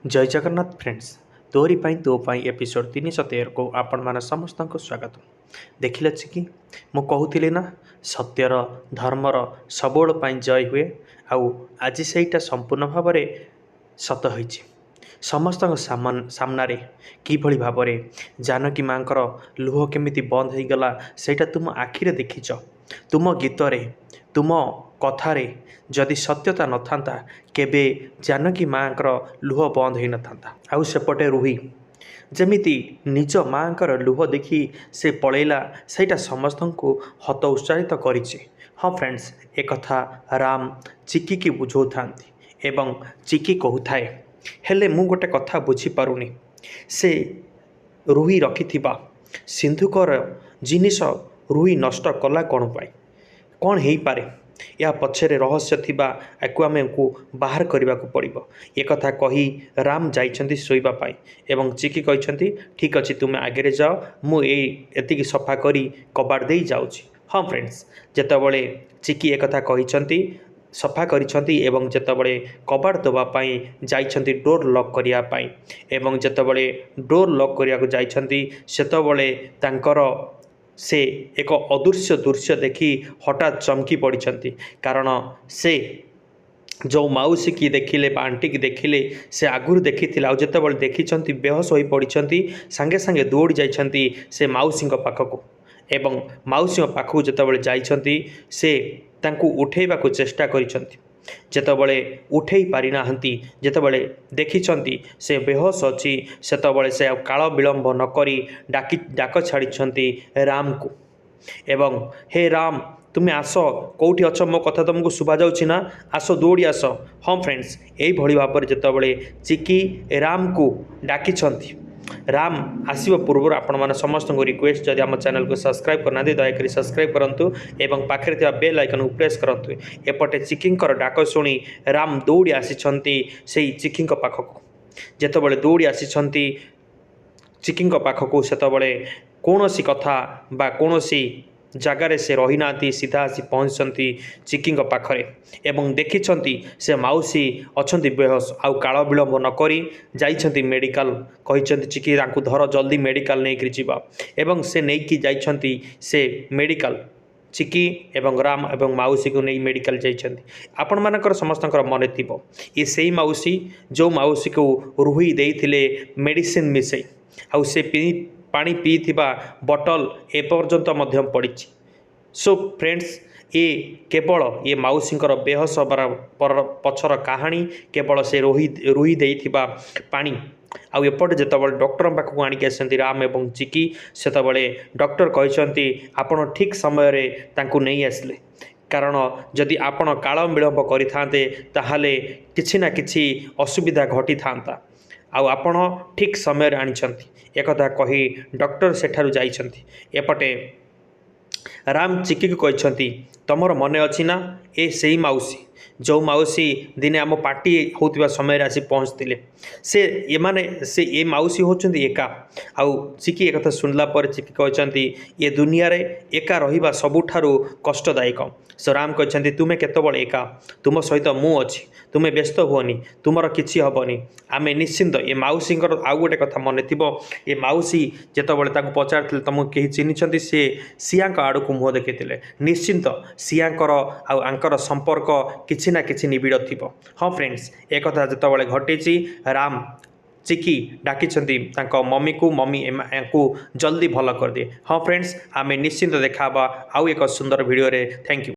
जय जगन्नाथ फ्रेंड्स तोरी पाई तो पाई एपिसोड 313 को आपण मान समस्त को स्वागत। देखिले कि मु कहूली ना सत्यर धर्मर सबोल पाई जय हुए आउ आज सेटा संपूर्ण भाव में सत होईछि। समस्त सामने किभली भाव में जानकी माँकर लुह केमिति बंद हो गला सेटा तुम आखिरे देखिच। तुम गीतरे तुम कथारे जदि सत्यता न था केबे जानकी माँकर लुह बंद हो न था। आउ सेपटे रुही जमिति निज माँकर लुह देखी से पलैला सेटा समस्त को हत उत्साहित करिछि। हाँ फ्रेंड्स, एक कथा राम चिकी की बुझौ थांती एवं चिकी कहूए हेले मु गोटे कथा बुझी पारुनी से रुही रखिथिबा सिंधुकर जिनिस रुही नष्ट कला कौन पाई कौन हो पारे या पछरे रहस्य थिबा आकु आमको बाहर करने को पड़ो। एक कथा कही राम जाइछंती शोइबा पाई एवं चिकी कहते ठीक अच्छे तुम आगे जाओ मुझे सफा करी कबाड़ दे जाऊँगी। हाँ फ्रेंड्स, जेतबले चिकी एक कथा कहते सफा करिछंती एवं जेतबले कबाड़ दवापाई जाइछंती डोर लॉक करिया पाई एवं जेतबले डोर लॉक करिया को जाइछंती सेतबले तांकर से एक अदृश्य दृश्य देखी हठात चमकी पड़ती कारण से जो मौसी की देखिले आंटी की देखिले से आगुरी देखी जितेबाला देखी बेहोश हो पड़ती सांगे सांगे दौड़ी जाइछंती से मौसी पाखक एवं मौसी पाखक जितेबाला जाइछंती से तांकु उठेबा को चेष्टा करिछंती जेतबले उठेई पारि नाहंती जेतबले देखिछंती से बेहोश अछि सेतबले से काल विलंब न करी डाक छाड़ी राम को एवं हे राम तुम्हें आस कौटी अछ मो कथा तुमको शुभा जाउछि ना आस दौड़ी आस। हाँ फ्रेंड्स, यही भली भाव में जेतबले चिकी राम को डाकिछंती राम आसवा पूर्व आपण मैंने समस्त को रिक्वेस्ट जदि आम चैनल को सब्सक्राइब करना दयाकोरी सब्सक्राइब करूँ एवं पाखे थी बेल आइकन को प्रेस करूँ। एपटे चिकींकर डाक शुणी राम दौड़ी आसी से चिकी पाखक जेतबले दौड़ी आसी चिकी पाखक सेतबले कौन सी कथा बा कौन सी जगार से रही ना सीधा आसी पहुँचती चिकी पाखरे एवं देखिछंती से मौसी अच्छी बेहोश आउ काल विलंब न करी जाइछंती मेडिकल कहिछंती चिकी तांकु धर जल्दी मेडिकल नहीं जीवा एवं से नहीं जाइछंती से मेडिकल चिकी एवं राम एवं मौसी को नहीं मेडिकल जाइछंती। आपण मानकर समस्त मन थिबो ये सही मौसी जो मौसी को रुही देइथिले मेडिसिन मिसई आउ से पानी पीथिबा बॉटल एपर्यंत मध्यम पड़ी। सो फ्रेंड्स, ये केवल ये मौसींकर बेहोश हबार पछर कहानी केवल से रुही देइथिबा पानी आउ एपटे जेतबले डॉक्टर पाखक आनिक आसती राम एवं चिकी सेतबले डॉक्टर कहते आपण ठीक समय रे तांकु नहीं आसले कारण जदि आपण काल विलंब करिथांते ताहाले किछि ना किछि असुविधा घटी थांता आउ आपण ठीक समय रे आनिछंती एक कथा कही डॉक्टर सेठारु जाइछंती। एपटे राम चिकी को कहते तमर मन अच्छी ना ए सही मौसी जो मौसी दिने आम पार्टी होता समय आसी पहुँचते से ये मौसी होचंती एका आउ चिकी एक कथा सुनला पर चिकी कहते ये दुनिया रे एका रहिबा सबुठारु कष्टदायक। सो राम कहते तुम्हें केतबले एका तुम सहित मु अच्छी तुम्हें व्यस्त हुअनी तुमर किछि हबनी आमे निश्चिंत। ये मौसी आउ गोटे कथा मन थी ये मौसी जितेबाला तांको पचार तुमको कहीं चिन्हिंट सी सिया आड़ को मुह देखते निश्चिंत सियाकर आंकर संपर्क किछि ना किछि निबिड़ थी। हाँ फ्रेंड्स, एक कथा जितेबाला घटी राम चिकी डाकिछंती तांको मम्मी को मम्मी को जल्दी भल कर दिए। हाँ फ्रेंड्स, आमे निश्चिंत देखा आउ एक सुंदर वीडियो रे। Thank you.